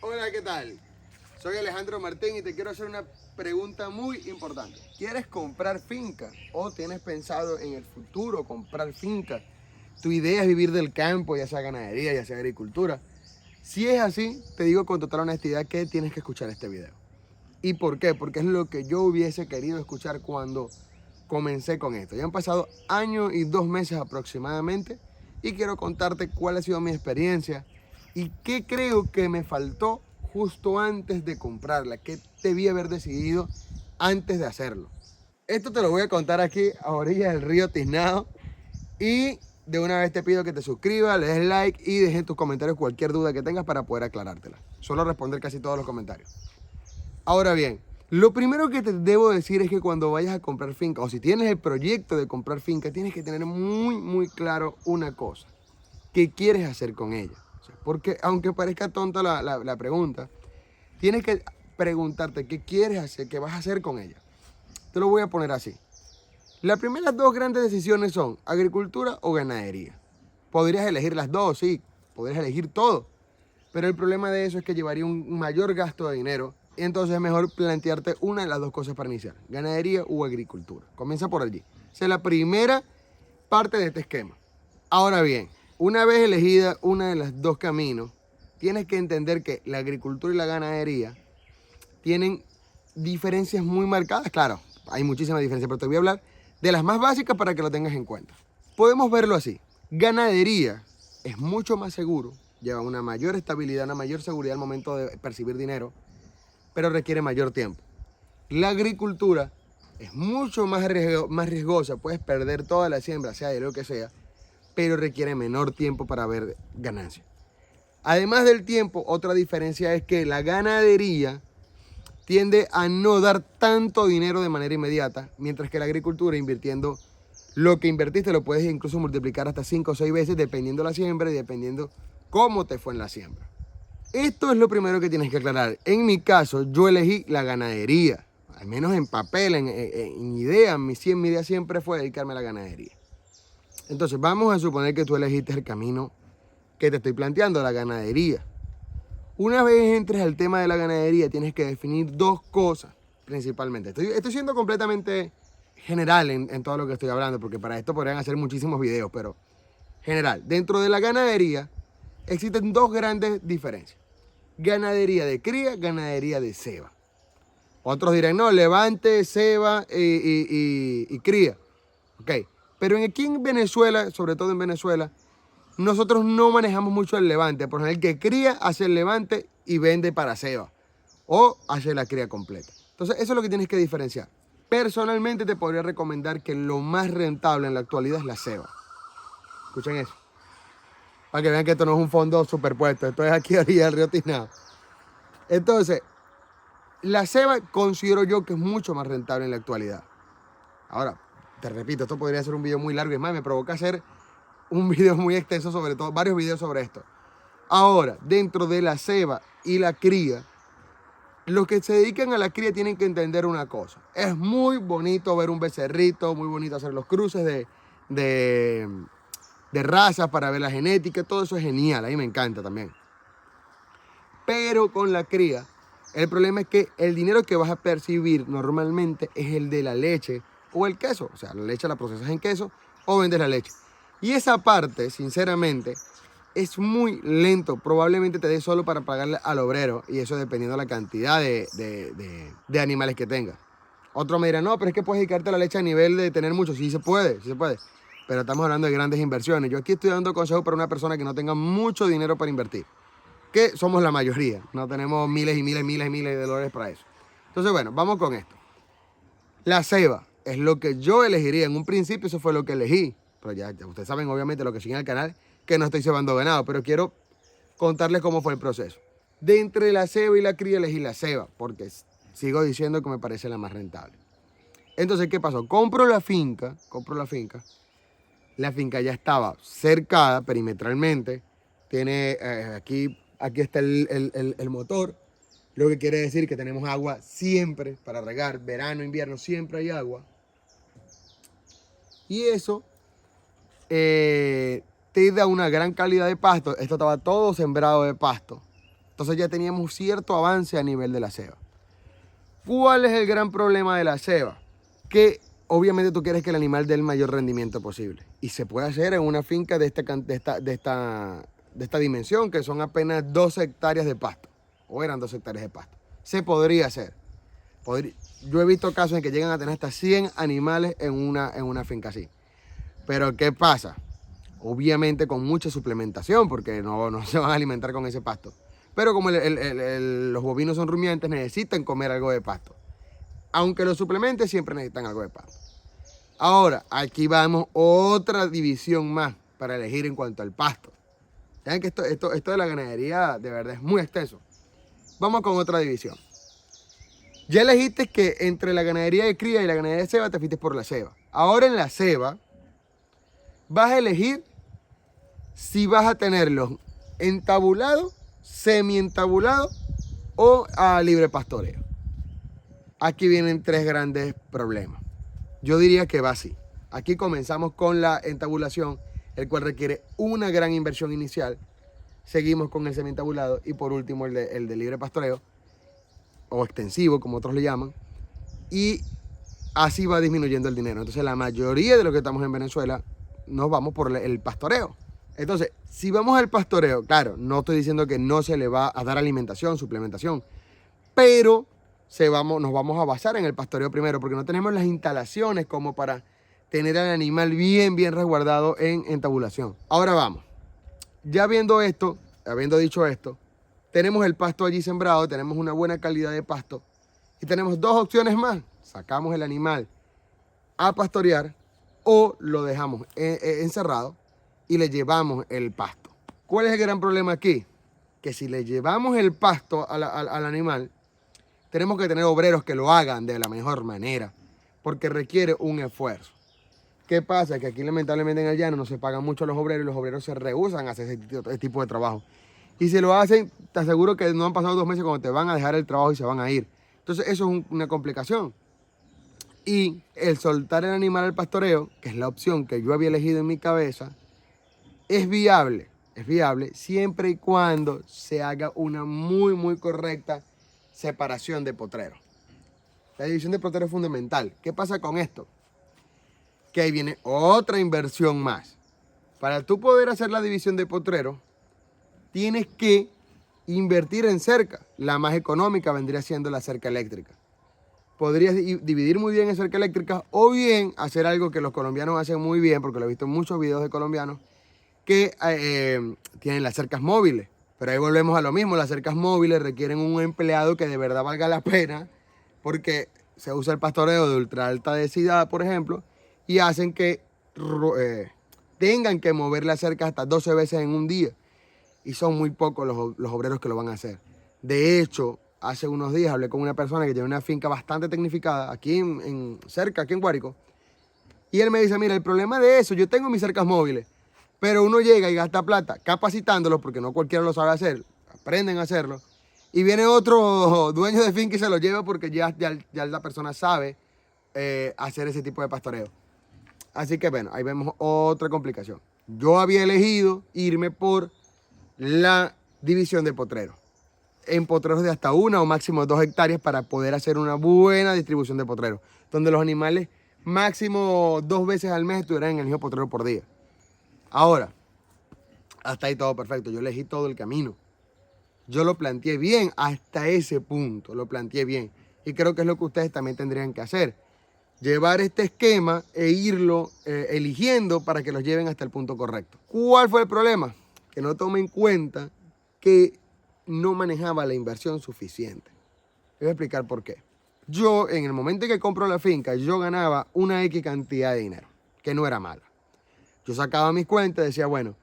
Hola, ¿qué tal? Soy Alejandro Martín y te quiero hacer una pregunta muy importante. ¿Quieres comprar finca o tienes pensado en el futuro comprar finca? Tu idea es vivir del campo, ya sea ganadería, ya sea agricultura. Si es así, te digo con total honestidad que tienes que escuchar este video. ¿Y por qué? Porque es lo que yo hubiese querido escuchar cuando comencé con esto. Ya han pasado año y 2 meses aproximadamente y quiero contarte cuál ha sido mi experiencia y qué creo que me faltó justo antes de comprarla, qué debí haber decidido antes de hacerlo. Esto te lo voy a contar aquí a orillas del río Tiznado y de una vez te pido que te suscribas, le des like y dejes en tus comentarios cualquier duda que tengas para poder aclarártela. Suelo responder casi todos los comentarios. Ahora bien, lo primero que te debo decir es que cuando vayas a comprar finca, o si tienes el proyecto de comprar finca, tienes que tener muy claro una cosa. ¿Qué quieres hacer con ella? O sea, porque aunque parezca tonta la pregunta, tienes que preguntarte qué quieres hacer, qué vas a hacer con ella. Te lo voy a poner así. Las primeras dos grandes decisiones son agricultura o ganadería. Podrías elegir las dos, sí, podrías elegir todo. Pero el problema de eso es que llevaría un mayor gasto de dinero. Y entonces es mejor plantearte una de las dos cosas para iniciar. Ganadería o agricultura. Comienza por allí. Esa es la primera parte de este esquema. Ahora bien, una vez elegida una de los dos caminos, tienes que entender que la agricultura y la ganadería tienen diferencias muy marcadas. Claro, hay muchísimas diferencias, pero te voy a hablar de las más básicas para que lo tengas en cuenta. Podemos verlo así. Ganadería es mucho más seguro, lleva una mayor estabilidad, una mayor seguridad al momento de percibir dinero, pero requiere mayor tiempo. La agricultura es mucho más riesgosa, puedes perder toda la siembra, sea de lo que sea, pero requiere menor tiempo para ver ganancias. Además del tiempo, otra diferencia es que la ganadería tiende a no dar tanto dinero de manera inmediata, mientras que la agricultura, invirtiendo lo que invertiste, lo puedes incluso multiplicar hasta 5 o 6 veces dependiendo de la siembra y dependiendo cómo te fue en la siembra. Esto es lo primero que tienes que aclarar. En mi caso, yo elegí la ganadería, al menos en papel, en idea, mi idea siempre fue dedicarme a la ganadería. Entonces, vamos a suponer que tú elegiste el camino que te estoy planteando, la ganadería. Una vez entres al tema de la ganadería, tienes que definir dos cosas principalmente. Estoy siendo completamente general en todo lo que estoy hablando, porque para esto podrían hacer muchísimos videos, pero general. Dentro de la ganadería existen dos grandes diferencias. Ganadería de cría, ganadería de ceba. Otros dirán, no, levante, ceba y cría. Ok, pero aquí en Venezuela, sobre todo en Venezuela, nosotros no manejamos mucho el levante. Por ejemplo, el que cría hace el levante y vende para ceba. O hace la cría completa. Entonces, eso es lo que tienes que diferenciar. Personalmente te podría recomendar que lo más rentable en la actualidad es la ceba. Escuchen eso. Para que vean que esto no es un fondo superpuesto. Esto es aquí a orilla del río Tiznado. Entonces, la ceba considero yo que es mucho más rentable en la actualidad. Ahora, te repito, esto podría ser un video muy largo. Es más, me provoca hacer un video muy extenso sobre todo, varios videos sobre esto. Ahora, dentro de la ceba y la cría, los que se dedican a la cría tienen que entender una cosa. Es muy bonito ver un becerrito, muy bonito hacer los cruces de, de razas para ver la genética, todo eso es genial, a mí me encanta también. Pero con la cría, el problema es que el dinero que vas a percibir normalmente es el de la leche o el queso. O sea, la leche la procesas en queso o vendes la leche. Y esa parte, sinceramente, es muy lento. Probablemente te dé solo para pagarle al obrero. Y eso dependiendo de la cantidad de animales que tengas. Otro me dirá, no, pero es que puedes dedicarte a la leche a nivel de tener mucho. Sí se puede, sí se puede. Pero estamos hablando de grandes inversiones. Yo aquí estoy dando consejos para una persona que no tenga mucho dinero para invertir. Que somos la mayoría. No tenemos miles y miles de dólares para eso. Entonces, bueno, vamos con esto. La ceba es lo que yo elegiría. En un principio eso fue lo que elegí. Pero ya ustedes saben obviamente lo que sigue en el canal, que no estoy cebando ganado. Pero quiero contarles cómo fue el proceso. De entre la ceba y la cría elegí la ceba, porque sigo diciendo que me parece la más rentable. Entonces, ¿qué pasó? Compro la finca. La finca ya estaba cercada perimetralmente. Tiene aquí está el motor. Lo que quiere decir que tenemos agua siempre para regar. Verano, invierno, siempre hay agua. Y eso te da una gran calidad de pasto. Esto estaba todo sembrado de pasto. Entonces ya teníamos cierto avance a nivel de la ceba. ¿Cuál es el gran problema de la ceba? Que obviamente tú quieres que el animal dé el mayor rendimiento posible. Y se puede hacer en una finca de esta dimensión, que son apenas 12 hectáreas de pasto. O eran 12 hectáreas de pasto. Se podría hacer. Yo he visto casos en que llegan a tener hasta 100 animales en una finca así. Pero ¿qué pasa? Obviamente con mucha suplementación, porque no se van a alimentar con ese pasto. Pero como los bovinos son rumiantes, necesitan comer algo de pasto. Aunque los suplementos siempre necesitan algo de pasto. Ahora, aquí vamos otra división más para elegir en cuanto al pasto. Saben que esto de la ganadería de verdad es muy extenso. Vamos con otra división. Ya elegiste que entre la ganadería de cría y la ganadería de ceba te fuiste por la ceba. Ahora en la ceba vas a elegir si vas a tenerlos entabulados, semi-entabulados o a libre pastoreo. Aquí vienen tres grandes problemas. Yo diría que va así. Aquí comenzamos con la entabulación, el cual requiere una gran inversión inicial. Seguimos con el semi-entabulado y por último el de libre pastoreo o extensivo, como otros le llaman. Y así va disminuyendo el dinero. Entonces la mayoría de los que estamos en Venezuela nos vamos por el pastoreo. Entonces, si vamos al pastoreo, claro, no estoy diciendo que no se le va a dar alimentación, suplementación, pero nos vamos a basar en el pastoreo primero, porque no tenemos las instalaciones como para tener al animal bien resguardado en entabulación. Ahora vamos, ya viendo esto, habiendo dicho esto, tenemos el pasto allí sembrado, tenemos una buena calidad de pasto y tenemos dos opciones más. Sacamos el animal a pastorear o lo dejamos encerrado y le llevamos el pasto. ¿Cuál es el gran problema aquí? Que si le llevamos el pasto al animal, tenemos que tener obreros que lo hagan de la mejor manera, porque requiere un esfuerzo. ¿Qué pasa? Que aquí lamentablemente en el llano no se pagan mucho a los obreros y los obreros se rehúsan a hacer ese tipo de trabajo. Y si lo hacen, te aseguro que no han pasado 2 meses cuando te van a dejar el trabajo y se van a ir. Entonces eso es una complicación. Y el soltar el animal al pastoreo, que es la opción que yo había elegido en mi cabeza, es viable siempre y cuando se haga una muy correcta separación de potreros. La división de potreros es fundamental. ¿Qué pasa con esto? Que ahí viene otra inversión más. Para tú poder hacer la división de potreros, tienes que invertir en cerca. La más económica vendría siendo la cerca eléctrica. Podrías dividir muy bien en cerca eléctrica o bien hacer algo que los colombianos hacen muy bien, porque lo he visto en muchos videos de colombianos, que tienen las cercas móviles. Pero ahí volvemos a lo mismo, las cercas móviles requieren un empleado que de verdad valga la pena, porque se usa el pastoreo de ultra alta densidad, por ejemplo, y hacen que tengan que mover las cercas hasta 12 veces en un día. Y son muy pocos los obreros que lo van a hacer. De hecho, hace unos días hablé con una persona que tiene una finca bastante tecnificada, aquí cerca, aquí en Guárico, y él me dice, mira, el problema de eso, yo tengo mis cercas móviles, pero uno llega y gasta plata capacitándolos, porque no cualquiera lo sabe hacer, aprenden a hacerlo, y viene otro dueño de finca y se lo lleva porque ya la persona sabe hacer ese tipo de pastoreo. Así que bueno, ahí vemos otra complicación. Yo había elegido irme por la división de potreros, en potreros de hasta 1 o máximo 2 hectáreas para poder hacer una buena distribución de potreros, donde los animales máximo 2 veces al mes estuvieran en el mismo potrero por día. Ahora, hasta ahí todo perfecto, yo elegí todo el camino. Yo lo planteé bien hasta ese punto, lo planteé bien. Y creo que es lo que ustedes también tendrían que hacer. Llevar este esquema e irlo eligiendo para que los lleven hasta el punto correcto. ¿Cuál fue el problema? Que no tomé en cuenta que no manejaba la inversión suficiente. Voy a explicar por qué. Yo, en el momento en que compro la finca, yo ganaba una X cantidad de dinero, que no era mala. Yo sacaba mis cuentas y decía, bueno,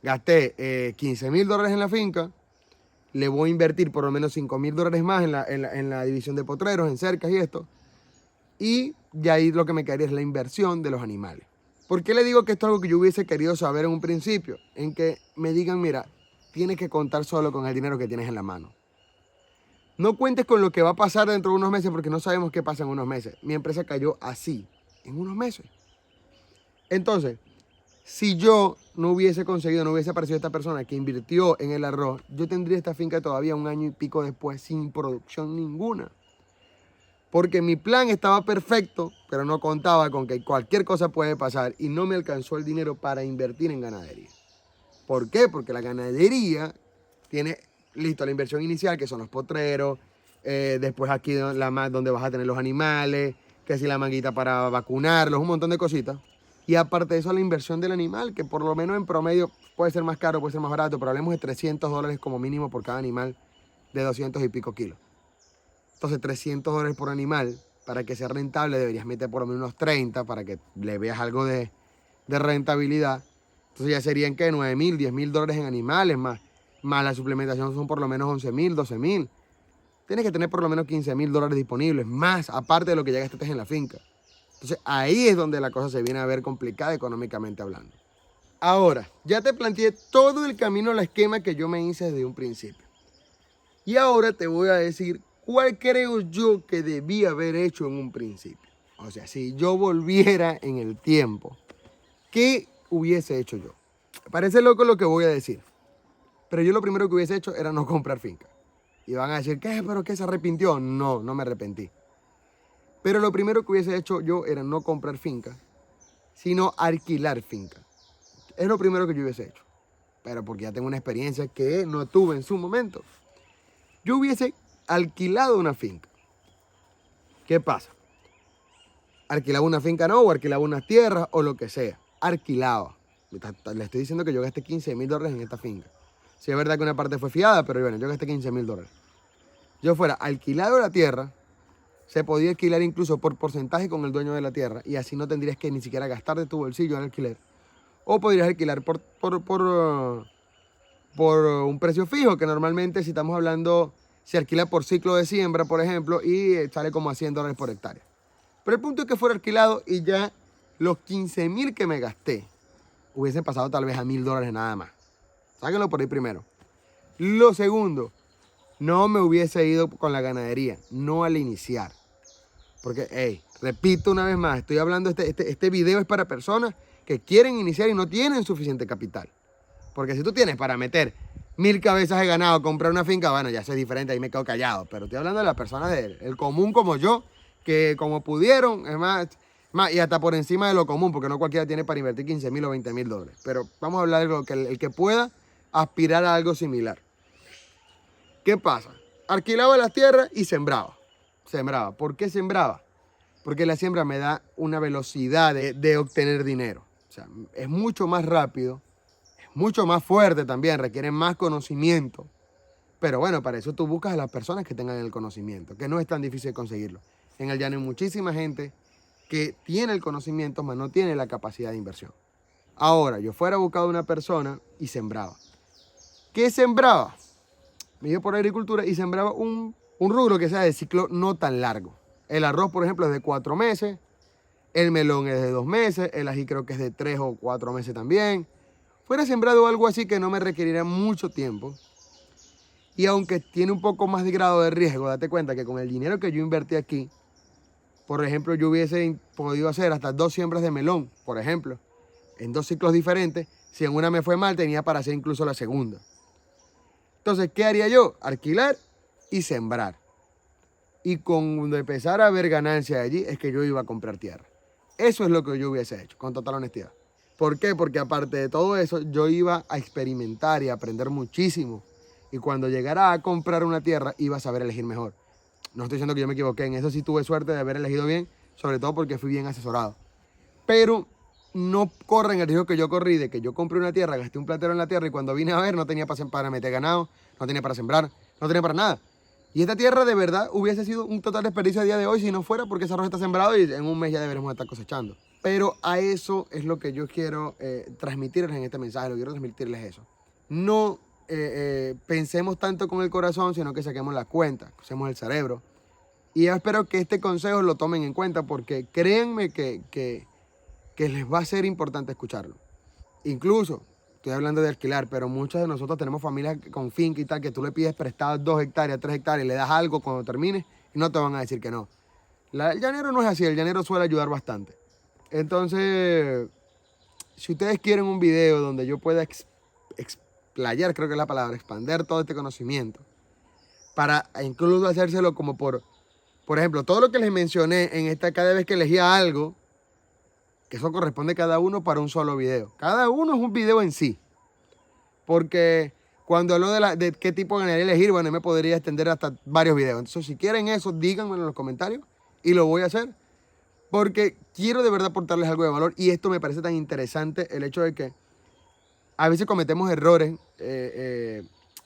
gasté $15,000 en la finca, le voy a invertir por lo menos $5,000 más en la división de potreros, en cercas y esto, y de ahí lo que me quedaría es la inversión de los animales. ¿Por qué le digo que esto es algo que yo hubiese querido saber en un principio? En que me digan, mira, tienes que contar solo con el dinero que tienes en la mano. No cuentes con lo que va a pasar dentro de unos meses porque no sabemos qué pasa en unos meses. Mi empresa cayó así, en unos meses. Entonces, Si yo no hubiese conseguido, no hubiese aparecido esta persona que invirtió en el arroz, yo tendría esta finca todavía 1 año y pico después sin producción ninguna. Porque mi plan estaba perfecto, pero no contaba con que cualquier cosa puede pasar y no me alcanzó el dinero para invertir en ganadería. ¿Por qué? Porque la ganadería tiene listo la inversión inicial, que son los potreros, después aquí donde vas a tener los animales, que si la manguita para vacunarlos, un montón de cositas. Y aparte de eso, la inversión del animal, que por lo menos en promedio puede ser más caro, puede ser más barato, pero hablemos de $300 como mínimo por cada animal de 200 y pico kilos. Entonces, $300 por animal, para que sea rentable, deberías meter por lo menos unos 30 para que le veas algo de rentabilidad. Entonces ya serían, ¿qué? $9,000, $10,000 en animales, más la suplementación son por lo menos 11,000, 12,000. Tienes que tener por lo menos $15,000 disponibles, más aparte de lo que ya gastaste en la finca. Entonces ahí es donde la cosa se viene a ver complicada económicamente hablando. Ahora, ya te planteé todo el camino, el esquema que yo me hice desde un principio. Y ahora te voy a decir cuál creo yo que debí haber hecho en un principio. O sea, si yo volviera en el tiempo, ¿qué hubiese hecho yo? Parece loco lo que voy a decir, pero yo lo primero que hubiese hecho era no comprar finca. Y van a decir, ¿qué? ¿Pero qué? ¿Se arrepintió? No, no me arrepentí. Pero lo primero que hubiese hecho yo era no comprar finca, sino alquilar finca. Es lo primero que yo hubiese hecho. Pero porque ya tengo una experiencia que no tuve en su momento. Yo hubiese alquilado una finca. ¿Qué pasa? Alquilaba una finca no, o alquilaba unas tierras o lo que sea. Alquilaba. Le estoy diciendo que yo gasté $15,000 en esta finca. Sí, es verdad que una parte fue fiada, pero bueno, yo gasté $15,000. Yo fuera alquilado la tierra, se podía alquilar incluso por porcentaje con el dueño de la tierra y así no tendrías que ni siquiera gastar de tu bolsillo el alquiler. O podrías alquilar por un precio fijo, que normalmente si estamos hablando, se alquila por ciclo de siembra, por ejemplo, y sale como a $100 por hectárea. Pero el punto es que fuera alquilado y ya los 15,000 que me gasté hubiesen pasado tal vez a $1,000 nada más. Sáquenlo por ahí primero. Lo segundo, no me hubiese ido con la ganadería, no al iniciar. Porque, hey, repito una vez más, estoy hablando, este video es para personas que quieren iniciar y no tienen suficiente capital. Porque si tú tienes para meter 1,000 cabezas de ganado, comprar una finca, bueno, ya eso es diferente, ahí me quedo callado. Pero estoy hablando de las personas del común como yo, que como pudieron, es más, y hasta por encima de lo común, porque no cualquiera tiene para invertir $15,000 o $20,000. Pero vamos a hablar de lo que el que pueda aspirar a algo similar. ¿Qué pasa? Alquilaba las tierras y sembraba. Sembraba. ¿Por qué sembraba? Porque la siembra me da una velocidad de obtener dinero. O sea, es mucho más rápido, es mucho más fuerte también, requiere más conocimiento. Pero bueno, para eso tú buscas a las personas que tengan el conocimiento, que no es tan difícil conseguirlo. En el llano hay muchísima gente que tiene el conocimiento, mas no tiene la capacidad de inversión. Ahora, yo fuera a buscar a una persona y sembraba. ¿Qué sembraba? Me iba por agricultura y sembraba un rubro que sea de ciclo no tan largo. El arroz, por ejemplo, es de 4 meses, el melón es de 2 meses, el ají creo que es de 3 o 4 meses también. Fuera sembrado algo así que no me requeriría mucho tiempo. Y aunque tiene un poco más de grado de riesgo, date cuenta que con el dinero que yo invertí aquí, por ejemplo, yo hubiese podido hacer hasta 2 siembras de melón, por ejemplo, en 2 ciclos diferentes. Si en una me fue mal, tenía para hacer incluso la segunda. Entonces, ¿qué haría yo? Alquilar y sembrar. Y cuando empezara a ver ganancias allí, es que yo iba a comprar tierra. Eso es lo que yo hubiese hecho, con total honestidad. ¿Por qué? Porque aparte de todo eso, yo iba a experimentar y a aprender muchísimo. Y cuando llegara a comprar una tierra, iba a saber elegir mejor. No estoy diciendo que yo me equivoqué, en eso sí tuve suerte de haber elegido bien, sobre todo porque fui bien asesorado. Pero no corren el riesgo que yo corrí de que yo compré una tierra, gasté un platero en la tierra y cuando vine a ver no tenía para meter ganado, no tenía para sembrar, no tenía para nada. Y esta tierra de verdad hubiese sido un total desperdicio a día de hoy si no fuera porque ese arroz está sembrado y en un mes ya deberemos estar cosechando. Pero a eso es lo que yo quiero transmitirles en este mensaje, lo quiero transmitirles eso. No pensemos tanto con el corazón, sino que saquemos la cuenta, usemos el cerebro. Y yo espero que este consejo lo tomen en cuenta porque créanme que les va a ser importante escucharlo. Incluso, estoy hablando de alquilar, pero muchos de nosotros tenemos familias con finca y tal, que tú le pides prestado 2 hectáreas, 3 hectáreas, y le das algo cuando termines y no te van a decir que no. El llanero no es así, el llanero suele ayudar bastante. Entonces, si ustedes quieren un video donde yo pueda explayar, creo que es la palabra, expander todo este conocimiento, para incluso hacérselo como por ejemplo, todo lo que les mencioné en esta, cada vez que elegía algo, que eso corresponde cada uno para un solo video. Cada uno es un video en sí. Porque cuando hablo de qué tipo de ganadería elegir, bueno, me podría extender hasta varios videos. Entonces, si quieren eso, díganmelo en los comentarios y lo voy a hacer. Porque quiero de verdad aportarles algo de valor y esto me parece tan interesante, el hecho de que a veces cometemos errores,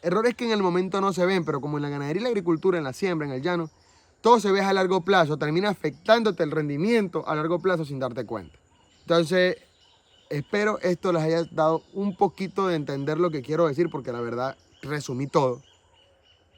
errores que en el momento no se ven, pero como en la ganadería y la agricultura, en la siembra, en el llano, todo se ve a largo plazo, termina afectándote el rendimiento a largo plazo sin darte cuenta. Entonces, espero esto les haya dado un poquito de entender lo que quiero decir, porque la verdad resumí todo.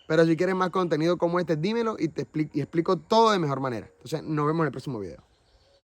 Pero si quieres más contenido como este, dímelo y te explico todo de mejor manera. Entonces, nos vemos en el próximo video.